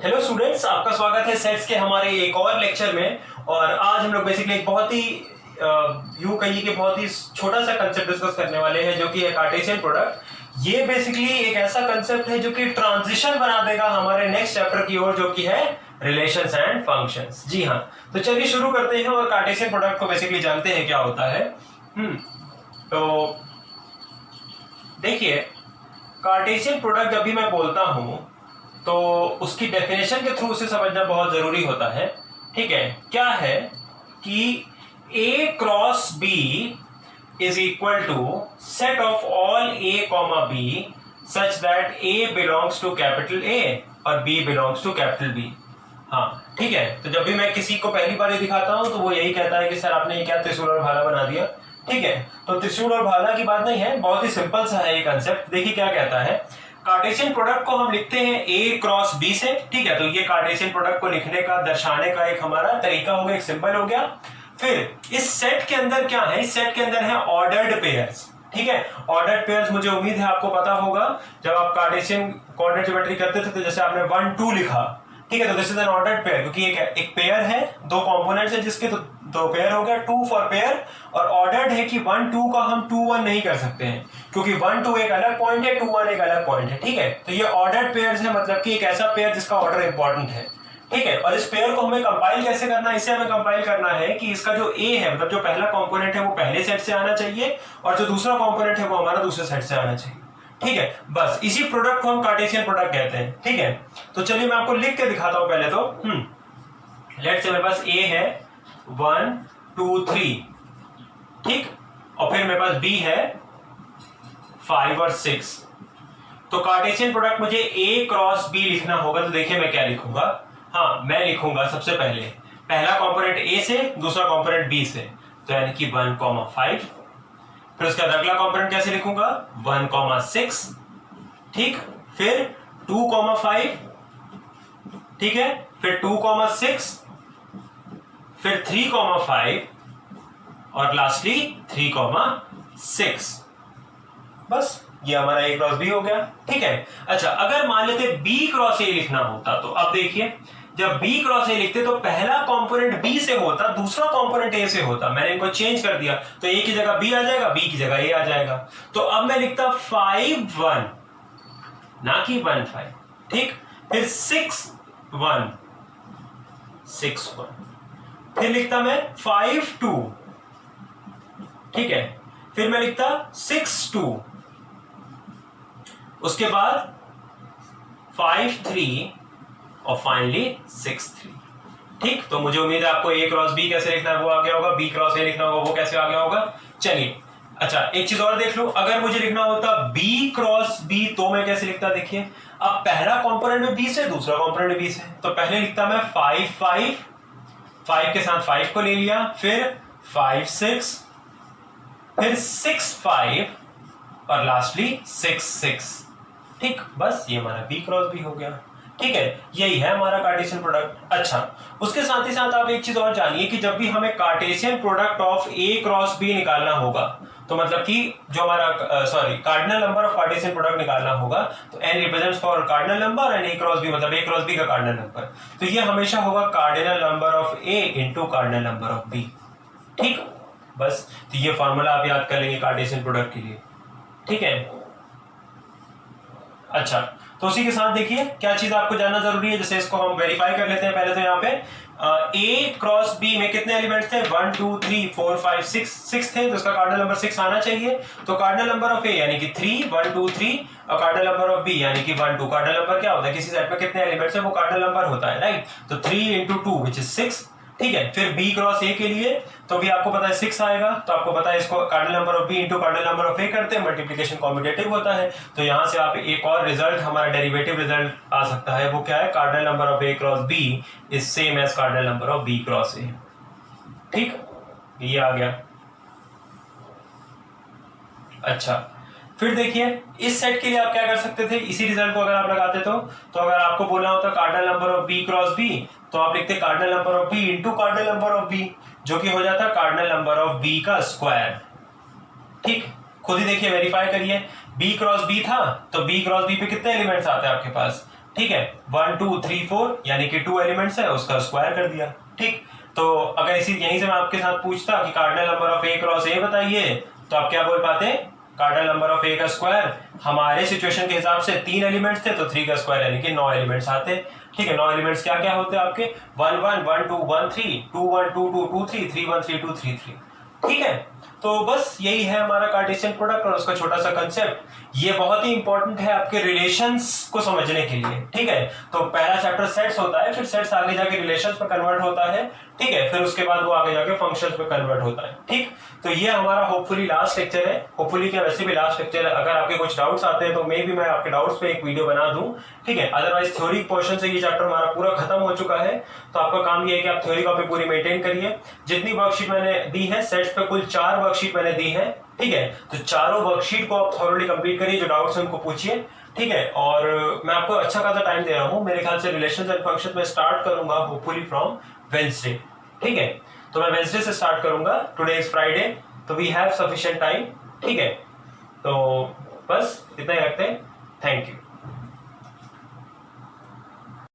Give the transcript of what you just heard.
Hello students, आपका स्वागत है सेट्स के हमारे एक और लेक्चर में। और आज हम लोग बेसिकली एक बहुत ही यूं कहिए कि बहुत ही छोटा सा कंसेप्ट डिस्कस करने वाले हैं, जो कि है कार्टेशियन प्रोडक्ट। ये बेसिकली एक ऐसा कंसेप्ट है जो कि ट्रांजिशन बना देगा हमारे नेक्स्ट चैप्टर की ओर, जो कि है रिलेशंस एंड फंक्शंस। जी हाँ, तो चलिए शुरू करते हैं और कार्टेशियन प्रोडक्ट को बेसिकली जानते हैं क्या होता है। तो देखिए, कार्टेशियन प्रोडक्ट जब भी मैं बोलता हूं तो उसकी डेफिनेशन के थ्रू उसे समझना बहुत जरूरी होता है। ठीक है, क्या है कि A cross B is equal to set of all A comma B such that A belongs to capital A और B belongs to capital B। हाँ ठीक है, तो जब भी मैं किसी को पहली बार ये दिखाता हूं तो वो यही कहता है कि सर आपने ये क्या त्रिशूल और भाला बना दिया। ठीक है, तो त्रिशूल और भाला की बात नहीं है, बहुत ही सिंपल सा है ये कंसेप्ट। देखिए क्या कहता है, कार्टेशियन प्रोडक्ट को हम लिखते हैं A क्रॉस B से। ठीक है, तो ये कार्टेशियन प्रोडक्ट को लिखने का, दर्शाने का एक हमारा तरीका हो गया, एक सिंबल हो गया। फिर इस सेट के अंदर क्या है, इस सेट के अंदर है ऑर्डर्ड पेयर्स। ठीक है, ऑर्डर्ड पेयर्स मुझे उम्मीद है आपको पता होगा, जब आप कार्टेशियन कोऑर्डिनेट ज्योमेट्री करते थे तो जैसे आपने 1 2 लिखा। ठीक है, तो this is an ordered pair, क्योंकि एक पेयर है, दो कंपोनेंट्स है जिसके, तो दो पेयर हो गया, 2 फॉर पेयर। और ऑर्डर्ड है कि 1 2 का हम 2 1 नहीं कर सकते हैं, क्योंकि 1 2 एक अलग पॉइंट है, 2 1 एक अलग पॉइंट है। ठीक है, तो ये ऑर्डर्ड पेयर्स है, मतलब कि एक ऐसा पेयर जिसका ऑर्डर इंपॉर्टेंट है। ठीक है, और इस पेयर को हमें कंपाइल कैसे करना है, इसे हमें कंपाइल करना है कि इसका जो A है, मतलब जो पहला कंपोनेंट है वो पहले सेट से आना चाहिए, और जो दूसरा कंपोनेंट है वो हमारा दूसरे सेट से आना चाहिए। ठीक है, बस इसी प्रोडक्ट को हम कार्टेशियन प्रोडक्ट कहते हैं। ठीक है, तो चलिए मैं आपको लिख के दिखाता हूं पहले तो। लेट्स से मेरे पास A है 1 2 3, ठीक, और फिर मेरे पास B है 5 और 6। तो कार्टेशियन प्रोडक्ट मुझे A क्रॉस B लिखना होगा, तो देखिए मैं क्या लिखूंगा। हाँ, मैं लिखूंगा सबसे पहले पहला कंपोनेंट A से, दूसरा कंपोनेंट B से, तो यानी कि 1 5। फिर उसका अगला कंपोनेंट कैसे लिखूंगा, 1 6, ठीक, फिर 2 5, ठीक है, फिर 2 6, फिर 3 5, और लास्टली 3 6। बस ये हमारा A क्रॉस B हो गया। ठीक है, अच्छा अगर मान लेते B क्रॉस A लिखना होता, तो अब देखिए, जब B क्रॉस A लिखते तो पहला कंपोनेंट B से होता, दूसरा कंपोनेंट A से होता। मैंने इनको चेंज कर दिया, तो A की जगह B आ जाएगा, B की जगह A आ जाएगा। तो अब मैं लिखता 5 1, ना कि 1 5, ठीक, फिर 6 1 6 1, फिर लिखता मैं 5 2, ठीक है, फिर मैं लिखता 6 2, उसके बाद 5 3, और फाइनली 6 3। ठीक, तो मुझे उम्मीद है आपको A क्रॉस B कैसे लिखना है वो आ गया होगा, B क्रॉस A लिखना होगा वो कैसे आ गया होगा। चलिए, अच्छा एक चीज और देख लो, अगर मुझे लिखना होता B क्रॉस B तो मैं कैसे लिखता, देखिए, अब पहला कंपोनेंट में B से, दूसरा कंपोनेंट में B से, तो पहले लिखता मैं 5 5, 5 के साथ 5 को ले लिया, फिर 5 6, फिर 6 5, और लास्टली 6 6। ठीक, बस ये हमारा B क्रॉस B हो गया। ठीक है, यही है हमारा कार्टेशियन प्रोडक्ट। अच्छा, उसके साथ ही साथ आप एक चीज और जानिए कि जब भी हमें Cartesian product of A cross B निकालना होगा, तो मतलब कि जो हमारा cardinal number of Cartesian product निकालना होगा, तो N represents for cardinal number and A cross B मतलब A क्रॉस B का कार्डिनल नंबर, तो ये हमेशा होगा cardinal number of A into cardinal number of B। ठीक, बस तो ये फॉर्मूला आप याद कर लेंगे कार्टेशियन प्रोडक्ट के लिए। ठीक है, अच्छा, तो उसी के साथ देखिए क्या चीज आपको जानना जरूरी है, जैसे इसको हम वेरीफाई कर लेते हैं पहले। तो यहाँ पे A क्रॉस B में कितने एलिमेंट्स थे, 1 2 3 4 5 6 थे, तो उसका कार्डिनल नंबर 6 आना चाहिए। तो कार्डिनल नंबर ऑफ A यानी कि 3 1 2 3, और कार्डिनल नंबर ऑफ B यानी कि 1 2। कार्डिनल नंबर क्या होता है, किसी सेट में कितने एलिमेंट्स है वो कार्डिनल नंबर होता है, राइट। तो 3 × 2 विच इज 6। ठीक है, फिर B क्रॉस A के लिए तो भी आपको पता है 6 आएगा, तो आपको पता है इसको cardinal number of B into cardinal number of A करते हैं, मल्टीप्लिकेशन कॉम्यूटेटिव होता है। तो यहां से आप एक और रिजल्ट, हमारा डेरिवेटिव रिजल्ट आ सकता है, वो क्या है, cardinal number of A cross B is same as cardinal number of B cross A। ठीक, ये आ गया। अच्छा, फिर देखिए इस सेट के लिए आप क्या कर सकते थे, इसी रिजल्ट को अगर आप लगाते तो अगर आपको बोलना होता cardinal number of B cross B, तो आप लिखते cardinal number of B into cardinal number of B, जो कि हो जाता कार्डिनल नंबर ऑफ B का स्क्वायर। ठीक, खुद ही देखिए, वेरीफाई करिए, B क्रॉस B था, तो B क्रॉस B पे कितने एलिमेंट्स आते हैं आपके पास, ठीक है, 1 2 3 4 यानी कि 2 एलिमेंट्स है, उसका स्क्वायर कर दिया। ठीक, तो अगर इसी यहीं से मैं आपके साथ पूछता कि cardinal number of A cross ए बताइए, तो आप क्या बोल पाते? कार्डिनल नंबर ऑफ ए का स्क्वायर। हमारे सिचुएशन के हिसाब से 3 एलिमेंट्स थे तो 3 का स्क्वायर यानी कि 9 एलिमेंट्स आते। ठीक है, 9 एलिमेंट्स क्या क्या होते हैं आपके? 1 1 1 2 1 3 2 1 2 2 2 3 3 1 3 2 3 3। ठीक है, तो बस यही है हमारा कार्टेशियन प्रोडक्ट और उसका छोटा सा कंसेप्ट। ये बहुत ही इंपॉर्टेंट है आपके रिलेशंस को समझने के लिए। ठीक है, तो पहला चैप्टर सेट्स होता है, फिर सेट्स आगे जाके रिलेशंस में कन्वर्ट होता है। ठीक है, फिर उसके बाद वो आगे जाके फंक्शंस में कन्वर्ट होता है। ठीक, तो ये हमारा होपफुली लास्ट लेक्चर है। होपफुली क्या, वैसे भी लास्ट लेक्चर है। अगर आपके कुछ डाउट्स आते हैं तो मे भी मैं आपके डाउट्स पे एक वीडियो बना दूं। ठीक है, अदरवाइज थ्योरी पोर्शन से ये चैप्टर हमारा पूरा खत्म हो चुका है। तो आपका काम ये है कि आप थ्योरी कॉपी पूरी मेंटेन करिए। जितनी वर्कशीट मैंने दी है सेट्स पे, कुल 4 वर्कशीट मैंने दी है। ठीक है, तो चारों वर्कशीट को आप थॉरोली कंप्लीट करिए, जो डाउट्स हैं उनको पूछिए। ठीक है, और मैं आपको अच्छा खासा टाइम दे रहा हूँ। मेरे ख्याल से रिलेशंस एंड फंक्शंस में स्टार्ट करूंगा होपफुली फ्रॉम वेडनेसडे। ठीक है, तो मैं वेडनेसडे से स्टार्ट करूंगा। टुडे इज फ्राइडे, तो वी हैव सफिशिएंट टाइम। ठीक है, तो बस इतना ही रखते हैं। Thank you.